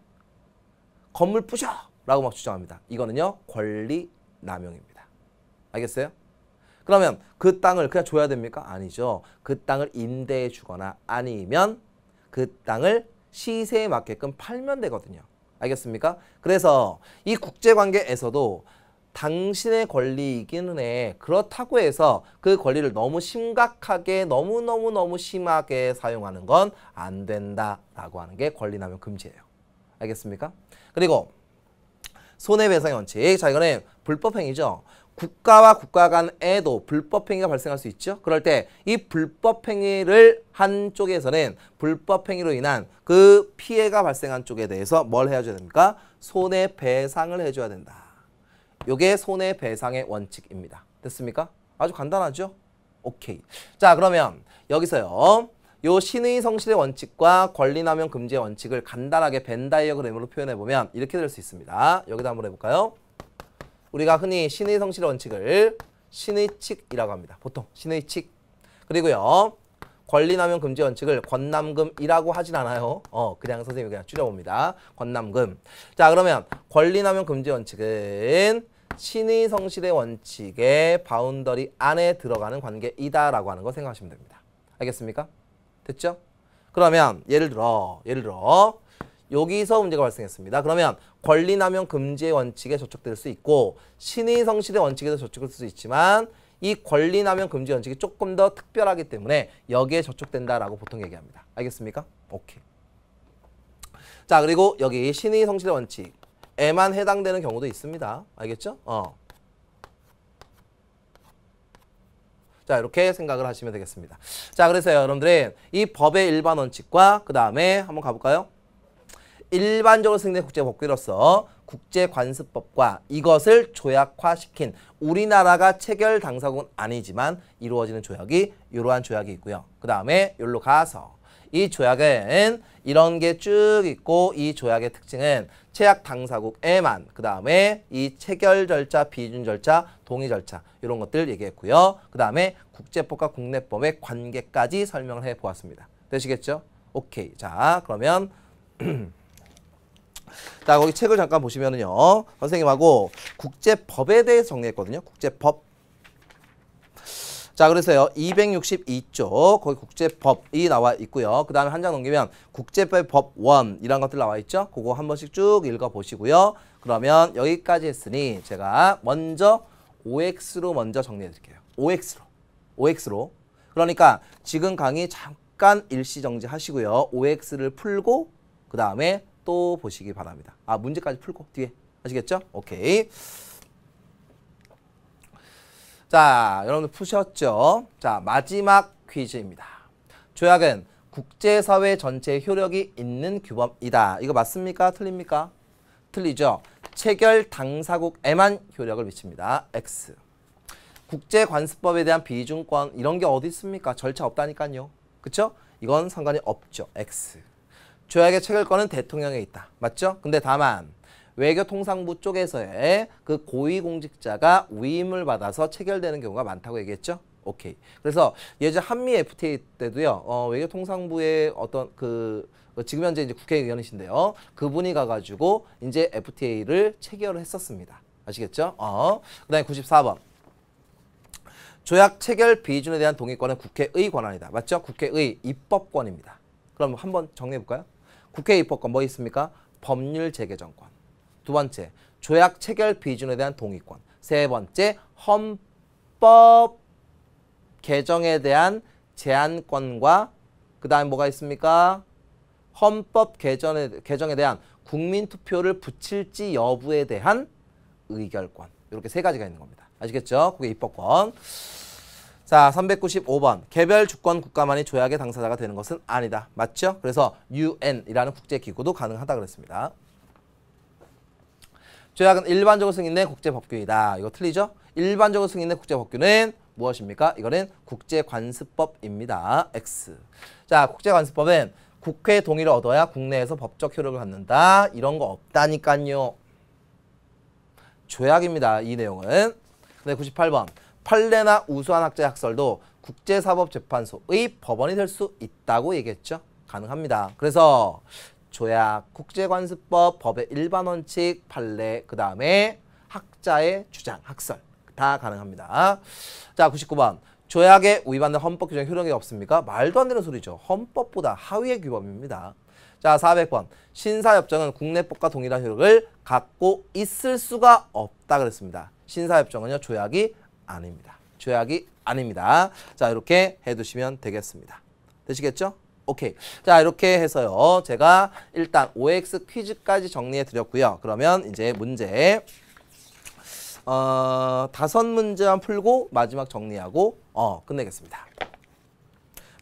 건물 부셔! 라고 막 주장합니다. 이거는요. 권리남용입니다. 알겠어요? 그러면 그 땅을 그냥 줘야 됩니까? 아니죠. 그 땅을 임대해 주거나 아니면 그 땅을 시세에 맞게끔 팔면 되거든요. 알겠습니까? 그래서 이 국제관계에서도 당신의 권리이기는 해. 그렇다고 해서 그 권리를 너무 심각하게 너무 심하게 사용하는 건 안 된다라고 하는 게 권리남용 금지예요. 알겠습니까? 그리고 손해배상의 원칙. 자, 이거는 불법행위죠. 국가와 국가 간에도 불법행위가 발생할 수 있죠. 그럴 때 이 불법행위를 한 쪽에서는 불법행위로 인한 그 피해가 발생한 쪽에 대해서 뭘 해줘야 됩니까? 손해배상을 해줘야 된다. 요게 손해배상의 원칙입니다. 됐습니까? 아주 간단하죠? 오케이. 자, 그러면 여기서요. 요 신의성실의 원칙과 권리남용 금지의 원칙을 간단하게 벤 다이어그램으로 표현해보면 이렇게 될 수 있습니다. 여기다 한번 해볼까요? 우리가 흔히 신의성실의 원칙을 신의칙이라고 합니다. 보통 신의칙. 그리고요. 권리남용 금지 원칙을 권남금이라고 하진 않아요. 그냥 선생님이 그냥 줄여봅니다. 권남금. 자, 그러면 권리남용 금지 원칙은 신의성실의 원칙의 바운더리 안에 들어가는 관계이다라고 하는 거 생각하시면 됩니다. 알겠습니까? 됐죠? 그러면 예를 들어 여기서 문제가 발생했습니다. 그러면 권리남용 금지의 원칙에 저촉될 수 있고 신의성실의 원칙에도 저촉될 수 있지만 이 권리남용 금지 원칙이 조금 더 특별하기 때문에 여기에 저촉된다라고 보통 얘기합니다. 알겠습니까? 오케이. 자, 그리고 여기 신의성실의 원칙에만 해당되는 경우도 있습니다. 알겠죠? 자, 이렇게 생각을 하시면 되겠습니다. 자, 그래서 여러분들은 이 법의 일반 원칙과 그 다음에 한번 가볼까요? 일반적으로 승인된 국제법규로서 국제관습법과 이것을 조약화시킨 우리나라가 체결 당사국은 아니지만 이루어지는 조약이 이러한 조약이 있고요. 그 다음에 여기로 가서 이 조약은 이런 게 쭉 있고 이 조약의 특징은 체약 당사국에만 그 다음에 이 체결 절차, 비준 절차, 동의 절차 이런 것들 얘기했고요. 그 다음에 국제법과 국내법의 관계까지 설명을 해보았습니다. 되시겠죠? 오케이. 자, 그러면 자, 거기 책을 잠깐 보시면은요. 선생님하고 국제법에 대해서 정리했거든요. 국제법. 자, 그래서요. 262쪽 거기 국제법이 나와 있고요. 그 다음에 한 장 넘기면 국제법 1 이런 것들 나와 있죠. 그거 한 번씩 쭉 읽어보시고요. 그러면 여기까지 했으니 제가 먼저 OX로 먼저 정리해 드릴게요. OX로. 그러니까 지금 강의 잠깐 일시정지 하시고요. OX를 풀고 그 다음에 또 보시기 바랍니다. 문제까지 풀고 뒤에 아시겠죠? 오케이. 자, 여러분들 푸셨죠? 자, 마지막 퀴즈입니다. 조약은 국제사회 전체에 효력이 있는 규범이다. 이거 맞습니까? 틀립니까? 틀리죠? 체결 당사국에만 효력을 미칩니다. X. 국제관습법에 대한 비준권 이런 게 어디 있습니까? 절차 없다니까요. 그쵸? 이건 상관이 없죠. X. 조약의 체결권은 대통령에 있다. 맞죠? 근데 다만 외교통상부 쪽에서의 그 고위공직자가 위임을 받아서 체결되는 경우가 많다고 얘기했죠? 오케이. 그래서 예전 한미 FTA 때도요. 외교통상부의 어떤 지금 현재 이제 국회의원이신데요. 그분이 가가지고 이제 FTA를 체결을 했었습니다. 아시겠죠? 그다음에 94번. 조약 체결 비준에 대한 동의권은 국회의 권한이다. 맞죠? 국회의 입법권입니다. 그럼 한번 정리해 볼까요? 국회 입법권 뭐 있습니까? 법률 재개정권. 두 번째, 조약 체결 비준에 대한 동의권. 세 번째, 헌법 개정에 대한 제한권과 그 다음에 뭐가 있습니까? 헌법 개정에 대한 국민투표를 붙일지 여부에 대한 의결권. 이렇게 세 가지가 있는 겁니다. 아시겠죠? 그게 입법권. 자, 395번. 개별 주권 국가만이 조약의 당사자가 되는 것은 아니다. 맞죠? 그래서 UN이라는 국제기구도 가능하다 그랬습니다. 조약은 일반적으로 승인된 국제법규이다. 이거 틀리죠? 일반적으로 승인된 국제법규는 무엇입니까? 이거는 국제관습법입니다. X. 자, 국제관습법은 국회 동의를 얻어야 국내에서 법적 효력을 갖는다. 이런 거 없다니까요. 조약입니다. 이 내용은. 네, 98번. 판례나 우수한 학자의 학설도 국제사법재판소의 법원이 될 수 있다고 얘기했죠. 가능합니다. 그래서 조약, 국제관습법, 법의 일반 원칙, 판례, 그 다음에 학자의 주장, 학설 다 가능합니다. 자, 99번. 조약에 위반된 헌법 규정에 효력이 없습니까? 말도 안 되는 소리죠. 헌법보다 하위의 규범입니다. 자, 400번. 신사협정은 국내법과 동일한 효력을 갖고 있을 수가 없다 그랬습니다. 신사협정은요, 조약이 아닙니다. 조약이 아닙니다. 자, 이렇게 해두시면 되겠습니다. 되시겠죠? 오케이. 자, 이렇게 해서요, 제가 일단 OX 퀴즈까지 정리해 드렸고요. 그러면 이제 문제 5문제만 풀고 마지막 정리하고 끝내겠습니다.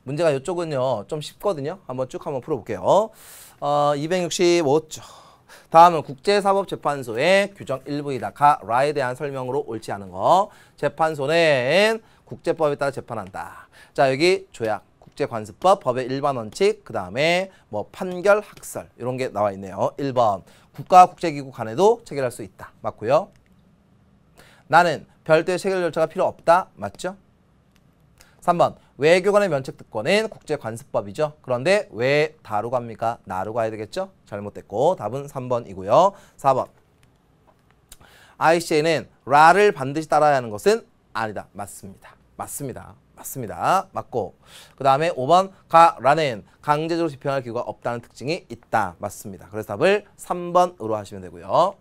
문제가 이쪽은요 좀 쉽거든요. 한번 쭉 한번 풀어볼게요. 265조. 다음은 국제사법재판소의 규정 일부이다. 라에 대한 설명으로 옳지 않은 거. 재판소는 국제법에 따라 재판한다. 자, 여기 조약, 국제관습법, 법의 일반 원칙, 그 다음에 뭐 판결, 학설 이런 게 나와 있네요. 1번. 국가와 국제기구 간에도 체결할 수 있다. 맞고요. 나는 별도의 체결 절차가 필요 없다. 맞죠? 3번. 외교관의 면책특권은 국제관습법이죠. 그런데 왜 다로 갑니까? 나로 가야 되겠죠? 잘못됐고 답은 3번이고요. 4번. ICA는 라를 반드시 따라야 하는 것은 아니다. 맞습니다. 맞습니다. 맞습니다. 맞고 그 다음에 5번. 라는 강제적으로 집행할 기구가 없다는 특징이 있다. 맞습니다. 그래서 답을 3번으로 하시면 되고요.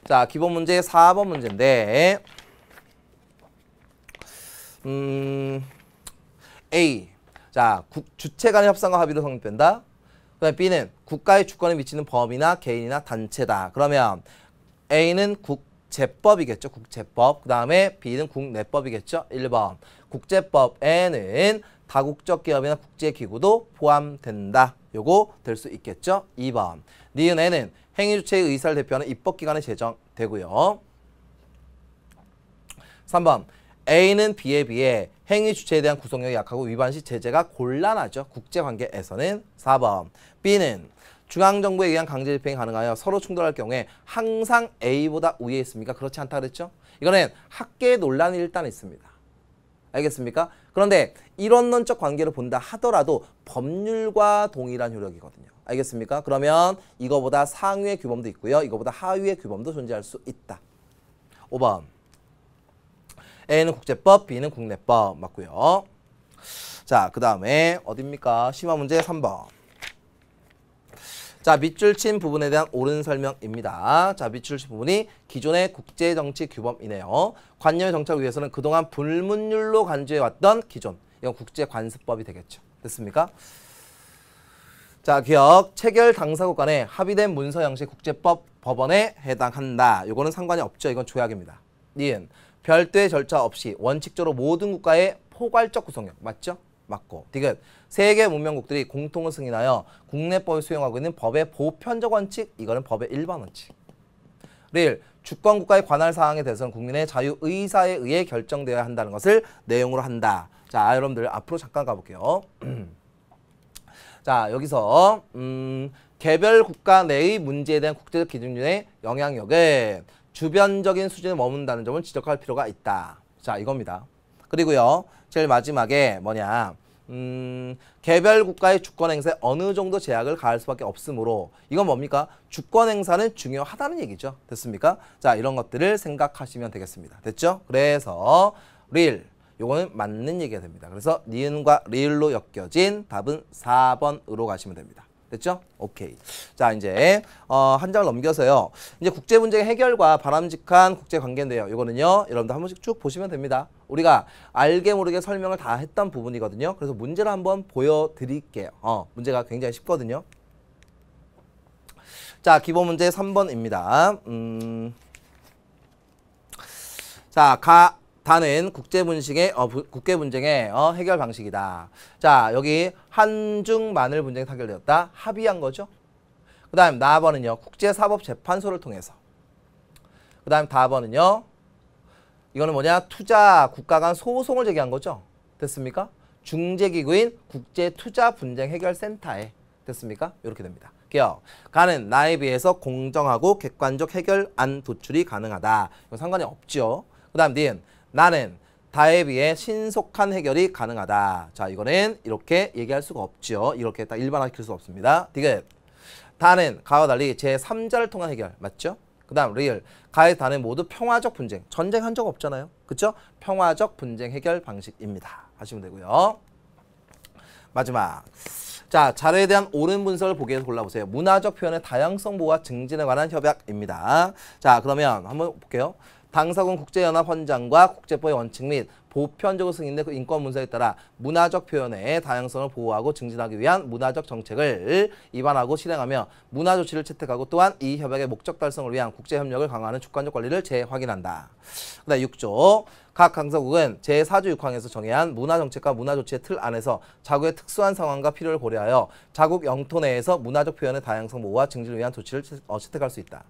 자, 기본 문제 4번 문제인데 A. 자, 주체 간의 협상과 합의로 성립된다. 그 다음에 B는 국가의 주권에 미치는 범위나 개인이나 단체다. 그러면 A는 국제법이겠죠. 국제법. 그 다음에 B는 국내법이겠죠. 1번. 국제법에는 다국적 기업이나 국제기구도 포함된다. 요거 될 수 있겠죠. 2번. 니은 N은 행위주체의 의사를 대표하는 입법기관에 제정되고요. 3번. A는 B에 비해 행위 주체에 대한 구속력이 약하고 위반 시 제재가 곤란하죠. 국제관계에서는. 4번. B는 중앙정부에 의한 강제 집행이 가능하여 서로 충돌할 경우에 항상 A보다 우위에 있습니까? 그렇지 않다 그랬죠? 이거는 학계의 논란이 일단 있습니다. 알겠습니까? 그런데 이론론적 관계를 본다 하더라도 법률과 동일한 효력이거든요. 알겠습니까? 그러면 이거보다 상위의 규범도 있고요. 이거보다 하위의 규범도 존재할 수 있다. 5번. A는 국제법, B는 국내법. 맞고요. 자, 그 다음에 어딥니까? 심화 문제 3번. 자, 밑줄 친 부분에 대한 옳은 설명입니다. 자, 밑줄 친 부분이 기존의 국제정치 규범이네요. 관념의 정착을 위해서는 그동안 불문율로 간주해왔던 기존. 이건 국제관습법이 되겠죠. 됐습니까? 자, 기억. 체결 당사국 간에 합의된 문서 형식 국제법 법원에 해당한다. 이거는 상관이 없죠. 이건 조약입니다. 니은. 별도의 절차 없이 원칙적으로 모든 국가의 포괄적 구성력. 맞죠? 맞고. 디귿. 세계 문명국들이 공통을 승인하여 국내법을 수용하고 있는 법의 보편적 원칙. 이거는 법의 일반 원칙. 릴. 주권 국가의 관할 사항에 대해서는 국민의 자유의사에 의해 결정되어야 한다는 것을 내용으로 한다. 자, 여러분들 앞으로 잠깐 가볼게요. 자, 여기서 개별 국가 내의 문제에 대한 국제적 기준의 영향력은 주변적인 수준에 머문다는 점을 지적할 필요가 있다. 자, 이겁니다. 그리고요, 제일 마지막에 뭐냐, 개별 국가의 주권 행사에 어느 정도 제약을 가할 수밖에 없으므로 이건 뭡니까? 주권 행사는 중요하다는 얘기죠. 됐습니까? 자, 이런 것들을 생각하시면 되겠습니다. 됐죠? 그래서 릴, 요거는 맞는 얘기가 됩니다. 그래서 니은과 릴로 엮여진 답은 4번으로 가시면 됩니다. 됐죠? 오케이. 자, 이제 한 장을 넘겨서요. 이제 국제 문제 해결과 바람직한 국제 관계인데요. 이거는요, 여러분들 한 번씩 쭉 보시면 됩니다. 우리가 알게 모르게 설명을 다 했던 부분이거든요. 그래서 문제를 한번 보여드릴게요. 문제가 굉장히 쉽거든요. 자, 기본 문제 3번입니다. 자, 다는 국제 분식의 국제 분쟁의 해결 방식이다. 자, 여기 한중 만일 분쟁이 타결되었다. 합의한 거죠. 그다음 나번은요. 국제사법재판소를 통해서. 그다음 다번은요. 이거는 뭐냐? 투자 국가 간 소송을 제기한 거죠. 됐습니까? 중재기구인 국제투자분쟁해결센터에. 됐습니까? 이렇게 됩니다. 기억. 가는 나에 비해서 공정하고 객관적 해결안 도출이 가능하다. 이건 상관이 없죠. 그다음 니은 나는 다에 비해 신속한 해결이 가능하다. 자, 이거는 이렇게 얘기할 수가 없죠. 이렇게 딱 일반화시킬 수 없습니다. 디귿. 다는 가와 달리 제3자를 통한 해결. 맞죠? 그 다음 리을. 가의 다는 모두 평화적 분쟁. 전쟁한 적 없잖아요. 그쵸? 평화적 분쟁 해결 방식입니다. 하시면 되고요. 마지막. 자, 자료에 대한 옳은 분석을 보기 위해서 골라보세요. 문화적 표현의 다양성 보호와 증진에 관한 협약입니다. 자, 그러면 한번 볼게요. 당사국 국제연합 헌장과 국제법의 원칙 및 보편적으로 승인된 그 인권 문서에 따라 문화적 표현의 다양성을 보호하고 증진하기 위한 문화적 정책을 입안하고 실행하며 문화 조치를 채택하고 또한 이 협약의 목적 달성을 위한 국제협력을 강화하는 주권적 권리를 재확인한다. 그다음 6조. 각 당사국은 제4조 6항에서 정의한 문화정책과 문화조치의 틀 안에서 자국의 특수한 상황과 필요를 고려하여 자국 영토 내에서 문화적 표현의 다양성 보호와 증진을 위한 조치를 채택할 수 있다.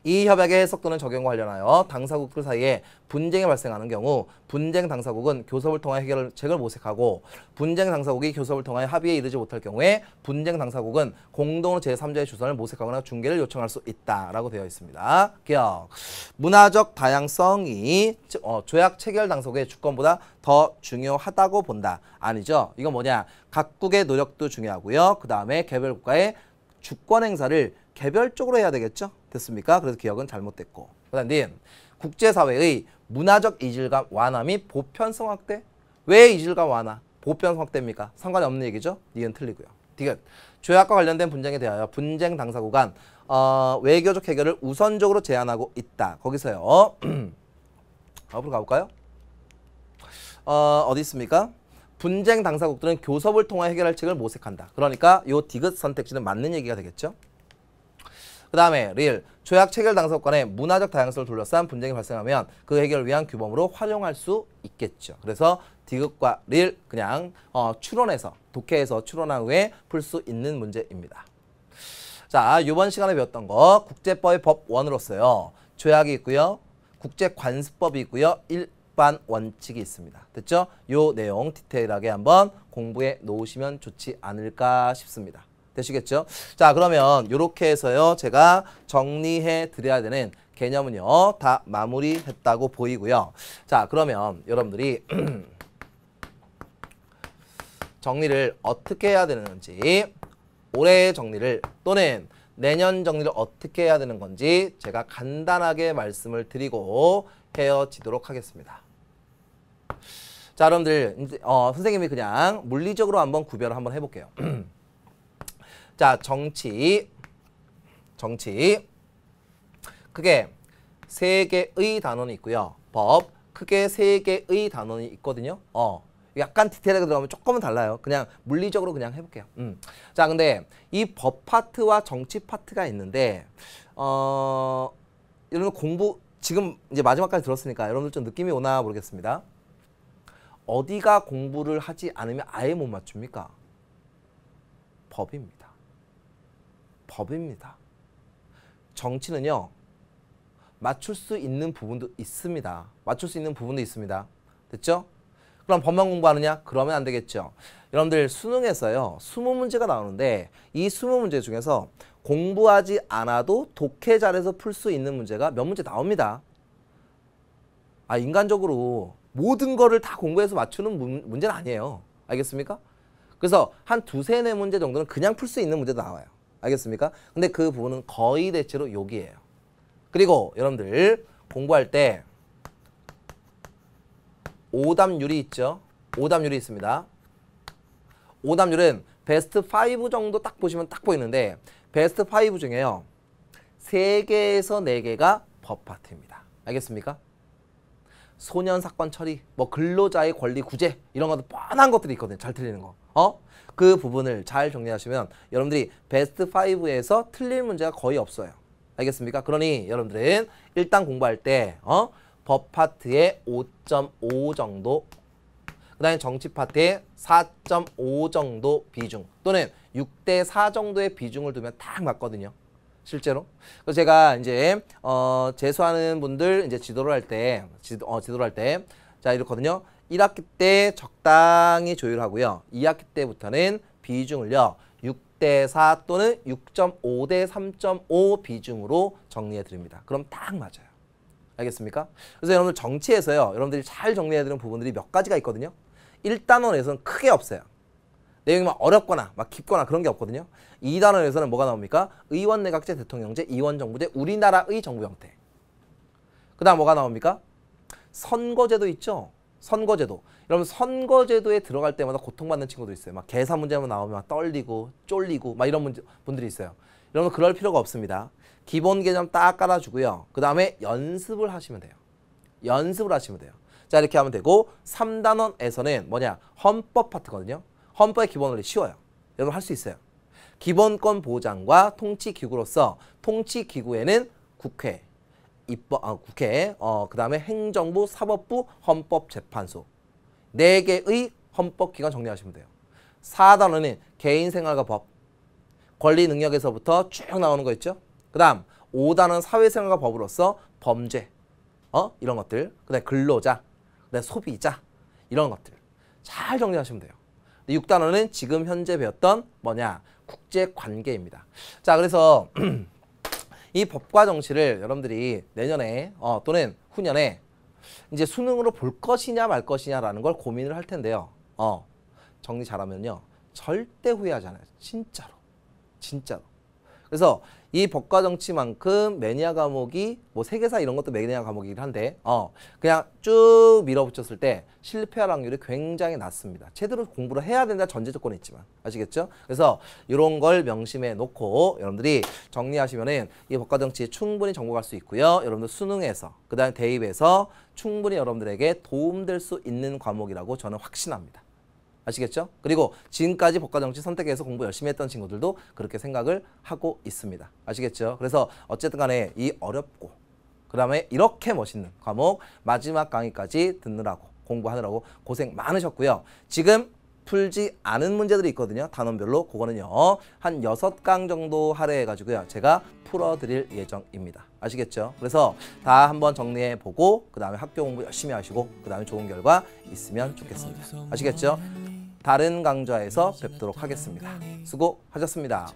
이 협약의 해석 또는 적용과 관련하여 당사국들 사이에 분쟁이 발생하는 경우 분쟁 당사국은 교섭을 통해 해결책을 모색하고 분쟁 당사국이 교섭을 통해 합의에 이르지 못할 경우에 분쟁 당사국은 공동으로 제3자의 주선을 모색하거나 중개를 요청할 수 있다라고 되어 있습니다. 기억. 문화적 다양성이 조약 체결 당사국의 주권보다 더 중요하다고 본다. 아니죠. 이건 뭐냐. 각국의 노력도 중요하고요. 그 다음에 개별 국가의 주권 행사를 개별적으로 해야 되겠죠? 됐습니까? 그래서 기억은 잘못됐고. 그 다음 님. 국제사회의 문화적 이질감 완화 및 보편성 확대. 왜 이질감 완화? 보편성 확대입니까? 상관이 없는 얘기죠? 니은 틀리고요. 디귿. 조약과 관련된 분쟁에 대하여 분쟁 당사국 간 외교적 해결을 우선적으로 제한하고 있다. 거기서요. 앞으로 가볼까요? 어디 있습니까? 분쟁 당사국들은 교섭을 통해 해결할 책을 모색한다. 그러니까 요 디귿 선택지는 맞는 얘기가 되겠죠? 그 다음에 리을. 조약 체결 당사국 간의 문화적 다양성을 둘러싼 분쟁이 발생하면 그 해결을 위한 규범으로 활용할 수 있겠죠. 그래서 디귿과 리을 그냥 추론해서 독해에서 추론한 후에 풀 수 있는 문제입니다. 자, 이번 시간에 배웠던 거 국제법의 법 1으로서요. 조약이 있고요. 국제관습법이 있고요. 일반 원칙이 있습니다. 됐죠? 요 내용 디테일하게 한번 공부해 놓으시면 좋지 않을까 싶습니다. 되시겠죠? 자, 그러면 이렇게 해서요. 제가 정리해 드려야 되는 개념은요. 다 마무리했다고 보이고요. 자, 그러면 여러분들이 정리를 어떻게 해야 되는지 올해 정리를 또는 내년 정리를 어떻게 해야 되는 건지 제가 간단하게 말씀을 드리고 헤어지도록 하겠습니다. 자, 여러분들 이제 선생님이 그냥 물리적으로 한번 구별을 한번 해볼게요. 자, 정치 크게 3개의 단원이 있고요. 법 크게 3개의 단원이 있거든요. 약간 디테일하게 들어가면 조금은 달라요. 그냥 물리적으로 그냥 해볼게요. 자, 근데 이 법 파트와 정치 파트가 있는데 여러분 공부 지금 이제 마지막까지 들었으니까 여러분들 좀 느낌이 오나 모르겠습니다. 어디가 공부를 하지 않으면 아예 못 맞춥니까? 법입니다. 법입니다. 정치는요. 맞출 수 있는 부분도 있습니다. 맞출 수 있는 부분도 있습니다. 됐죠? 그럼 법만 공부하느냐? 그러면 안 되겠죠. 여러분들 수능에서요. 20문제가 나오는데 이 20문제 중에서 공부하지 않아도 독해 잘해서 풀 수 있는 문제가 몇 문제 나옵니다. 인간적으로 모든 거를 다 공부해서 맞추는 문제는 아니에요. 알겠습니까? 그래서 한 2, 3, 4문제 정도는 그냥 풀 수 있는 문제도 나와요. 알겠습니까? 근데 그 부분은 거의 대체로 여기예요. 그리고 여러분들 공부할 때 오답률이 있죠. 오답률이 있습니다. 오답률은 베스트 5 정도 딱 보시면 딱 보이는데 베스트 5 중에요. 3개에서 4개가 법 파트입니다. 알겠습니까? 소년 사건 처리, 뭐 근로자의 권리 구제 이런 것도 뻔한 것들이 있거든요. 잘 틀리는 거. 그 부분을 잘 정리하시면 여러분들이 베스트 5에서 틀릴 문제가 거의 없어요. 알겠습니까? 그러니 여러분들은 일단 공부할 때 법 파트에 5.5 정도, 그 다음에 정치 파트에 4.5 정도 비중 또는 6대 4 정도의 비중을 두면 딱 맞거든요. 실제로. 그래서 제가 이제 재수하는 분들 이제 지도를 할 때 지도를 할 때 자 이렇거든요. 1학기 때 적당히 조율하고요. 2학기 때부터는 비중을요. 6대 4 또는 6.5대 3.5 비중으로 정리해 드립니다. 그럼 딱 맞아요. 알겠습니까? 그래서 여러분들 정치에서요. 여러분들이 잘 정리해야 되는 부분들이 몇 가지가 있거든요. 1단원에서는 크게 없어요. 내용이 막 어렵거나 막 깊거나 그런 게 없거든요. 2단원에서는 뭐가 나옵니까? 의원 내각제 대통령제, 이원 정부제, 우리나라의 정부 형태. 그 다음 뭐가 나옵니까? 선거제도 있죠? 선거제도. 여러분 선거제도에 들어갈 때마다 고통받는 친구도 있어요. 막 계산 문제만 나오면 막 떨리고 쫄리고 막 이런 분들이 있어요. 여러분 그럴 필요가 없습니다. 기본 개념 딱 깔아주고요. 그 다음에 연습을 하시면 돼요. 연습을 하시면 돼요. 자 이렇게 하면 되고 3단원에서는 뭐냐? 헌법 파트거든요. 헌법의 기본 원리 쉬워요. 여러분 할 수 있어요. 기본권 보장과 통치기구로서 통치기구에는 국회, 국회, 그 다음에 행정부, 사법부, 헌법재판소 4개의 헌법기관 정리하시면 돼요. 4단원은 개인생활과 법, 권리 능력에서부터 쭉 나오는 거 있죠. 그 다음 5단원 사회생활과 법으로서 범죄, 이런 것들, 그 다음에 근로자, 그 다음에 소비자 이런 것들 잘 정리하시면 돼요. 6단원은 지금 현재 배웠던 뭐냐? 국제관계입니다. 자 그래서 이 법과 정치를 여러분들이 내년에 또는 후년에 이제 수능으로 볼 것이냐 말 것이냐라는 걸 고민을 할 텐데요. 정리 잘하면요. 절대 후회하지 않아요. 진짜로. 진짜로. 그래서 이 법과 정치만큼 매니아 과목이 뭐 세계사 이런 것도 매니아 과목이긴 한데 그냥 쭉 밀어붙였을 때 실패할 확률이 굉장히 낮습니다. 제대로 공부를 해야 된다 전제 조건이 있지만 아시겠죠? 그래서 이런 걸 명심해 놓고 여러분들이 정리하시면은 이 법과 정치에 충분히 정복할 수 있고요. 여러분들 수능에서 그다음에 대입에서 충분히 여러분들에게 도움될 수 있는 과목이라고 저는 확신합니다. 아시겠죠? 그리고 지금까지 법과 정치 선택해서 공부 열심히 했던 친구들도 그렇게 생각을 하고 있습니다. 아시겠죠? 그래서 어쨌든 간에 이 어렵고 그 다음에 이렇게 멋있는 과목 마지막 강의까지 듣느라고 공부하느라고 고생 많으셨고요. 지금 풀지 않은 문제들이 있거든요. 단원별로. 그거는요. 한 6강 정도 할애해가지고요. 제가 풀어드릴 예정입니다. 아시겠죠? 그래서 다 한번 정리해보고 그 다음에 학교 공부 열심히 하시고 그 다음에 좋은 결과 있으면 좋겠습니다. 아시겠죠? 다른 강좌에서 뵙도록 하겠습니다. 수고하셨습니다.